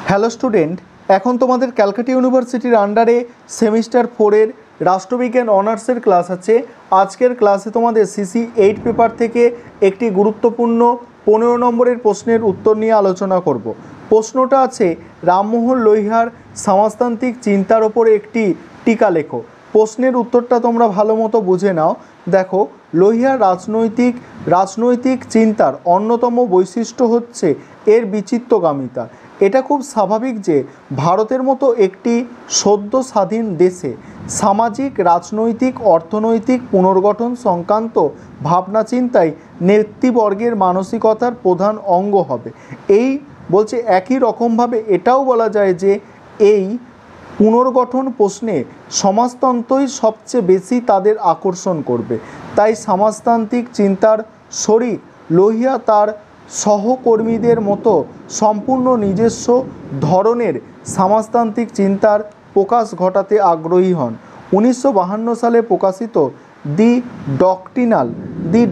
Hello student, এখন তোমাদের ক্যালকাটা ইউনিভার্সিটির আন্ডারে সেমিস্টার 4-এর রাষ্ট্রবিজ্ঞান অনার্সের ক্লাস আছে। আজকের ক্লাসে তোমাদের সিসি 8 পেপার থেকে একটি গুরুত্বপূর্ণ 15 নম্বরের প্রশ্নের উত্তর নিয়ে আলোচনা করব। প্রশ্নটা আছে, রামমোহন লোহিয়ার সমাজতান্ত্রিক চিন্তার ওপরে একটি টিকা লেখো। প্রশ্নের উত্তরটা তোমরা ভালো মতো বুঝে নাও। দেখো, লোহিয়ার রাজনৈতিক চিন্তার অন্যতম বৈশিষ্ট্য হচ্ছে এর বিচিত্রগামিতা। এটা খুব স্বাভাবিক যে ভারতের মতো একটি সদ্য স্বাধীন দেশে সামাজিক, রাজনৈতিক, অর্থনৈতিক পুনর্গঠন সংক্রান্ত ভাবনা চিন্তাই নেতৃবর্গের মানসিকতার প্রধান অঙ্গ হবে। এই বলছে একই রকমভাবে এটাও বলা যায় যে এই পুনর্গঠন প্রশ্নে সমাজতন্ত্রই সবচেয়ে বেশি তাদের আকর্ষণ করবে। তাই সমাজতান্ত্রিক চিন্তার শরিক লোহিয়া তার সহকর্মীদের মতো সম্পূর্ণ নিজস্ব ধরনের সমাজতান্ত্রিক চিন্তার প্রকাশ ঘটাতে আগ্রহী হন। 1952 সালে প্রকাশিত দি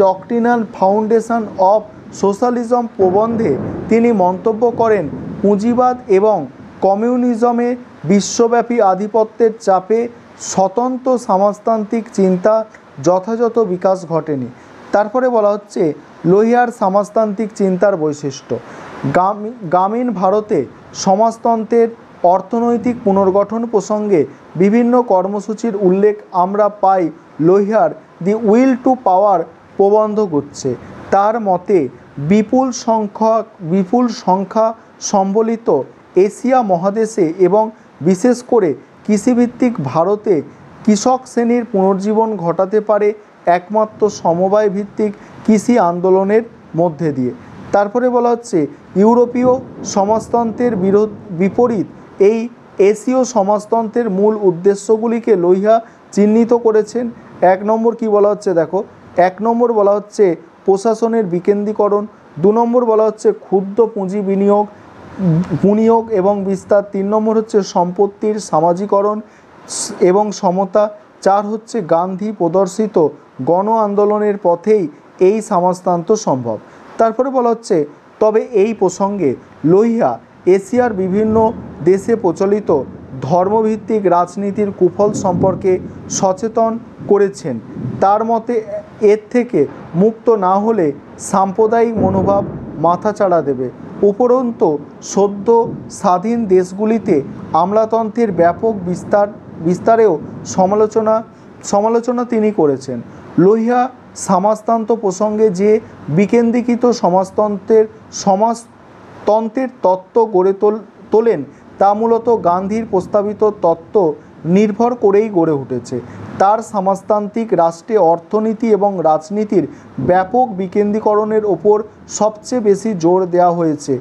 ডক্ট্রিনাল ফাউন্ডেশন অফ সোশ্যালিজম প্রবন্ধে তিনি মন্তব্য করেন, পুঁজিবাদ এবং কমিউনিজমে বিশ্বব্যাপী আধিপত্যের চাপে স্বতন্ত্র সমাজতান্ত্রিক চিন্তা যথাযথ বিকাশ ঘটেনি। তারপরে বলা হচ্ছে লোহিয়ার সমাজতান্ত্রিক চিন্তার বৈশিষ্ট্য। গ্রামীণ ভারতে সমাজতন্ত্রের অর্থনৈতিক পুনর্গঠন প্রসঙ্গে বিভিন্ন কর্মসূচির উল্লেখ আমরা পাই লোহিয়ার দি উইল টু পাওয়ার প্রবন্ধগুচ্ছে। তার মতে বিপুল সংখ্যা সম্বলিত এশিয়া মহাদেশে এবং বিশেষ করে কৃষিভিত্তিক ভারতে কৃষক শ্রেণীর পুনর্জীবন ঘটাতে পারে একমাত্র সমবায় ভিত্তিক কৃষি আন্দোলনের মধ্যে দিয়ে। তারপরে বলা হচ্ছে ইউরোপীয় সমাজতন্ত্রের বিপরীত এই এশীয় সমাজতন্ত্রের মূল উদ্দেশ্যগুলিকে লোহিয়া চিহ্নিত করেছেন। 1 নম্বর কি বলা হচ্ছে, দেখো 1 নম্বর বলা হচ্ছে প্রশাসনের বিকেন্দ্রীকরণ, 2 নম্বর বলা হচ্ছে ক্ষুদ্র পুঁজি বিনিয়োগ এবং বিস্তার, 3 নম্বর হচ্ছে সম্পত্তির সামাজিকরণ এবং সমতা, 4 হচ্ছে গান্ধী প্রদর্শিত গণ আন্দোলনের পথেই এই সমাজতন্ত্র সম্ভব। তারপরে বলা হচ্ছে তবে এই প্রসঙ্গে লোহিয়া এশিয়ার বিভিন্ন দেশে প্রচলিত ধর্মভিত্তিক রাজনীতির কুফল সম্পর্কে সচেতন করেছেন। তার মতে এর থেকে মুক্ত না হলে সাম্প্রদায়িক মনোভাব মাথাচাড়া দেবে। উপরন্তু সদ্য স্বাধীন দেশগুলিতে আমলাতন্ত্রের ব্যাপক বিস্তারেও সমালোচনা তিনি করেছেন। লোহিয়া সমাজতন্ত্র প্রসঙ্গে যে বিকেন্দ্রীকৃত সমাজতন্ত্রের তত্ত্ব গড়ে তোলেন তা মূলত গান্ধীর প্রস্তাবিত তত্ত্ব নির্ভর করেই গড়ে উঠেছে। তার সমাজতান্ত্রিক রাষ্ট্রে অর্থনীতি এবং রাজনীতির ব্যাপক বিকেন্দ্রীকরণের ওপর সবচেয়ে বেশি জোর দেওয়া হয়েছে।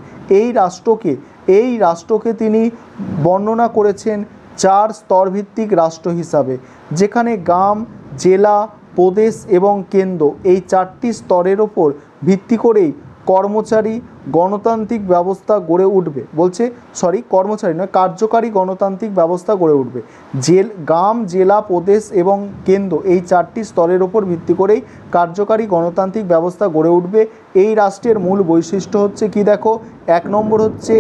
এই রাষ্ট্রকে তিনি বর্ণনা করেছেন 4 স্তরভিত্তিক রাষ্ট্র হিসাবে, যেখানে গ্রাম, জেলা, প্রদেশ এবং কেন্দ্র এই 4টি স্তরের ওপর ভিত্তি করেই কার্যকারী গণতান্ত্রিক ব্যবস্থা গড়ে উঠবে। গ্রাম, জেলা, প্রদেশ এবং কেন্দ্র এই 4টি স্তরের ওপর ভিত্তি করেই কার্যকারী গণতান্ত্রিক ব্যবস্থা গড়ে উঠবে। এই রাষ্ট্রের মূল বৈশিষ্ট্য হচ্ছে কি, দেখো 1 নম্বর হচ্ছে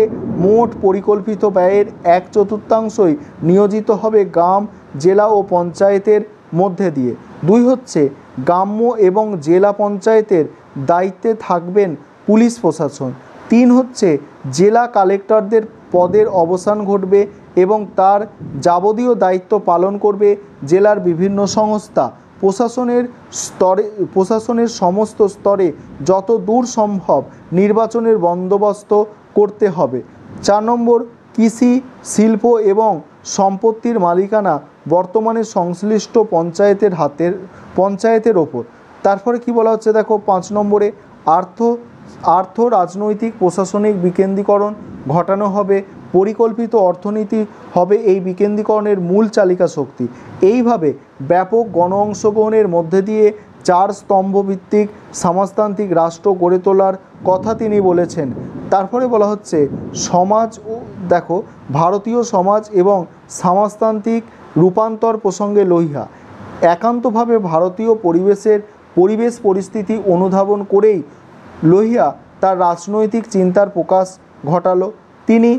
মোট পরিকল্পিত ব্যয়ের 1/4 নিয়োজিত হবে গ্রাম, জেলা ও পঞ্চায়েতের মধ্যে দিয়ে। 2 হচ্ছে গ্রাম্য এবং জেলা পঞ্চায়েতের দায়িত্বে থাকবেন পুলিশ প্রশাসন। 3 হচ্ছে জেলা কালেক্টরদের পদের অবসান ঘটবে এবং তার যাবতীয় দায়িত্ব পালন করবে জেলার বিভিন্ন সংস্থা। প্রশাসনের সমস্ত স্তরে যত দূর সম্ভব নির্বাচনের বন্দোবস্ত করতে হবে। 4 নম্বর কৃষি, শিল্প এবং সম্পত্তির মালিকানা বর্তমানে সংশ্লিষ্ট পঞ্চায়েতের ওপর। তারপরে কি বলা হচ্ছে, দেখো 5 নম্বরে আর্থ রাজনৈতিক প্রশাসনিক বিকেন্দ্রীকরণ ঘটানো হবে। পরিকল্পিত অর্থনীতি হবে এই বিকেন্দ্রীকরণের মূল চালিকা শক্তি। এইভাবে ব্যাপক গণ অংশগ্রহণের মধ্যে দিয়ে 4 স্তম্ভভিত্তিক সমাজতান্ত্রিক রাষ্ট্র গড়ে তোলার কথা তিনি বলেছেন। তারপরে বলা হচ্ছে দেখো ভারতীয় সমাজ এবং সমাজতান্ত্রিক রূপান্তর প্রসঙ্গে লোহিয়া একান্তভাবে ভারতীয় পরিবেশ পরিস্থিতি অনুধাবন করেই লোহিয়া তার রাজনৈতিক চিন্তার প্রকাশ ঘটালো। তিনি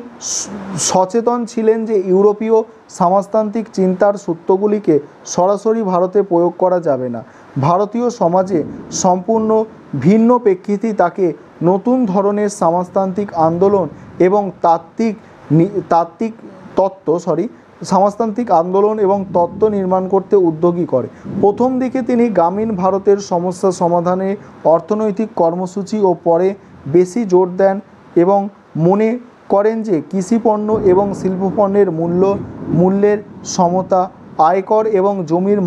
সচেতন ছিলেন যে ইউরোপীয় সমাজতান্ত্রিক চিন্তার সূত্রগুলিকে সরাসরি ভারতে প্রয়োগ করা যাবে না। ভারতীয় সমাজে সম্পূর্ণ ভিন্ন প্রেক্ষিতেই তাকে নতুন ধরনের সমাজতান্ত্রিক আন্দোলন এবং সমাজতান্ত্রিক আন্দোলন এবং তত্ত্ব নির্মাণ করতে উদ্যোগী করে। প্রথম দিকে তিনি গ্রামীণ ভারতের সমস্যা সমাধানে অর্থনৈতিক কর্মসূচি ও পরে বেশি জোর দেন এবং মনে করেন যে কৃষিপণ্য এবং শিল্পপণ্যের মূল্যের সমতা, আয়কর এবং জমির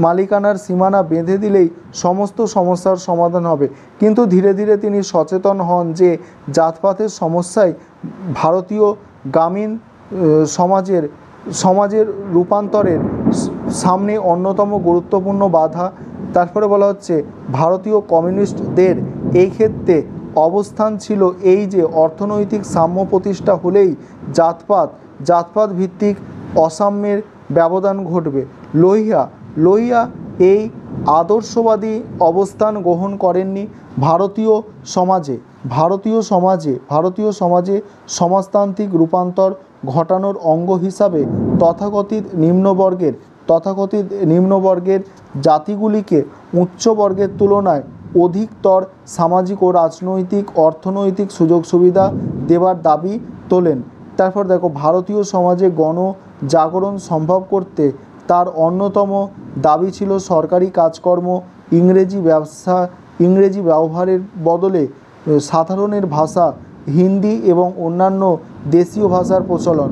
মালিকানার সীমানা বেঁধে দিলেই সমস্ত সমস্যার সমাধান হবে। কিন্তু ধীরে ধীরে তিনি সচেতন হন যে জাতপাতের সমস্যাই ভারতীয় গ্রামীণ সমাজের রূপান্তরের সামনে অন্যতম গুরুত্বপূর্ণ বাধা। তারপরে বলা হচ্ছে ভারতীয় কমিউনিস্টদের এই ক্ষেত্রে অবস্থান ছিল এই যে অর্থনৈতিক সাম্য প্রতিষ্ঠা হলেই জাতপাত ভিত্তিক অসাম্যের ব্যবধান ঘটবে। লোহিয়া এই আদর্শবাদী অবস্থান গ্রহণ করেননি। ভারতীয় সমাজে সমাজতান্ত্রিক রূপান্তর ঘটানোর অঙ্গ হিসাবে তথাকথিত নিম্নবর্গের জাতিগুলিকে উচ্চবর্গের তুলনায় অধিকতর সামাজিক ও রাজনৈতিক অর্থনৈতিক সুযোগ সুবিধা দেওয়ার দাবি তোলেন। তারপর দেখো ভারতীয় সমাজে গণজাগরণ সম্ভব করতে তার অন্যতম দাবি ছিল সরকারি কাজকর্ম, ইংরেজি ব্যবহারের বদলে সাধারণের ভাষা হিন্দি এবং অন্যান্য দেশীয় ভাষার প্রচলন।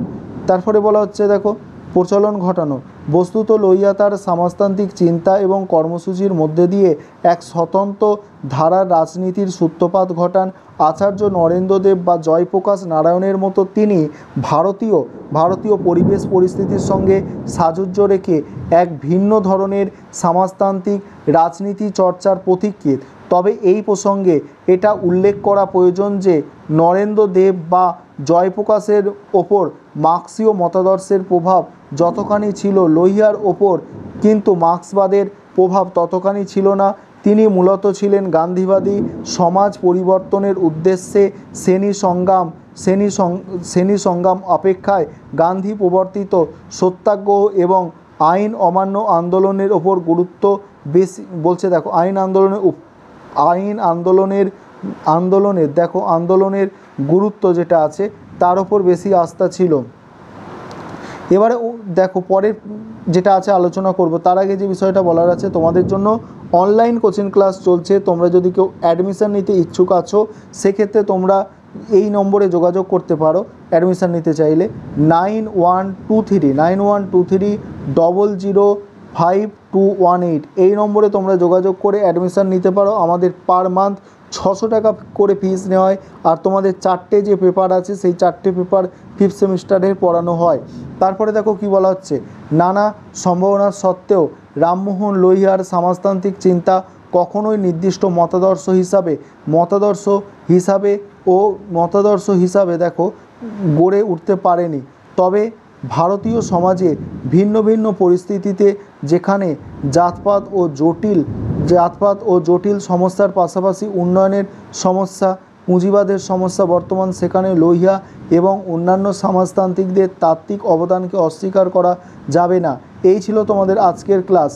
তারপরে বলা হচ্ছে দেখো প্রচলন ঘটানো। বস্তুত লোহিয়া তার সমাজতান্ত্রিক চিন্তা এবং কর্মসূচির মধ্যে দিয়ে এক স্বতন্ত্র ধারার রাজনীতির সূত্রপাত ঘটান। আচার্য নরেন্দ্রদেব বা জয়প্রকাশ নারায়ণের মতো তিনি ভারতীয় পরিবেশ পরিস্থিতির সঙ্গে সাযুজ্য রেখে এক ভিন্ন ধরনের সমাজতান্ত্রিক রাজনীতি চর্চার পথিকৃৎ। তবে এই প্রসঙ্গে এটা উল্লেখ করা প্রয়োজন যে নরেন্দ্রদেব বা জয়প্রকাশের ওপর মার্ক্সীয় মতাদর্শের প্রভাব যতখানি ছিল লোহিয়ার ওপর কিন্তু মার্ক্সবাদের প্রভাব ততখানি ছিল না। তিনি মূলত ছিলেন গান্ধীবাদী। সমাজ পরিবর্তনের উদ্দেশ্যে শ্রেণী সংগ্রাম অপেক্ষায় গান্ধী প্রবর্তিত সত্যাগ্রহ এবং আইন অমান্য আন্দোলনের ওপর গুরুত্ব বেশি বলছে। দেখো আন্দোলনের গুরুত্ব যেটা আছে তার ওপর বেশি আস্থা ছিল। এবারে দেখো পরের যেটা আছে আলোচনা করব, তার আগে যে বিষয়টা বলার আছে তোমাদের জন্য অনলাইন কোচিং ক্লাস চলছে। তোমরা যদি কেউ অ্যাডমিশান নিতে ইচ্ছুক আছো সেক্ষেত্রে তোমরা এই নম্বরে যোগাযোগ করতে পারো অ্যাডমিশান নিতে চাইলে 9123005218 এই নম্বরে তোমরা যোগাযোগ করে অ্যাডমিশান নিতে পারো। আমাদের পার মান্থ 600 টাকা করে ফিস নেওয়া হয় আর তোমাদের 4টে যে পেপার আছে সেই 4টে পেপার 5th সেমিস্টারের পড়ানো হয়। তারপরে দেখো কি বলা হচ্ছে, নানা সম্ভাবনার সত্ত্বেও রামমোহন লোহিয়ার সমাজতান্ত্রিক চিন্তা কখনোই নির্দিষ্ট মতাদর্শ হিসাবে দেখো গড়ে উঠতে পারেনি। তবে ভারতীয় সমাজে ভিন্ন ভিন্ন পরিস্থিতিতে যেখানে জাতপাত ও জটিল সমস্যার পাশাপাশি উন্নয়নের সমস্যা, পুঁজিবাদের সমস্যা বর্তমান, সেখানে লোহিয়া এবং অন্যান্য সমাজতান্ত্রিকদের তাত্ত্বিক অবদানকে অস্বীকার করা যাবে না। এই ছিল তোমাদের আজকের ক্লাস।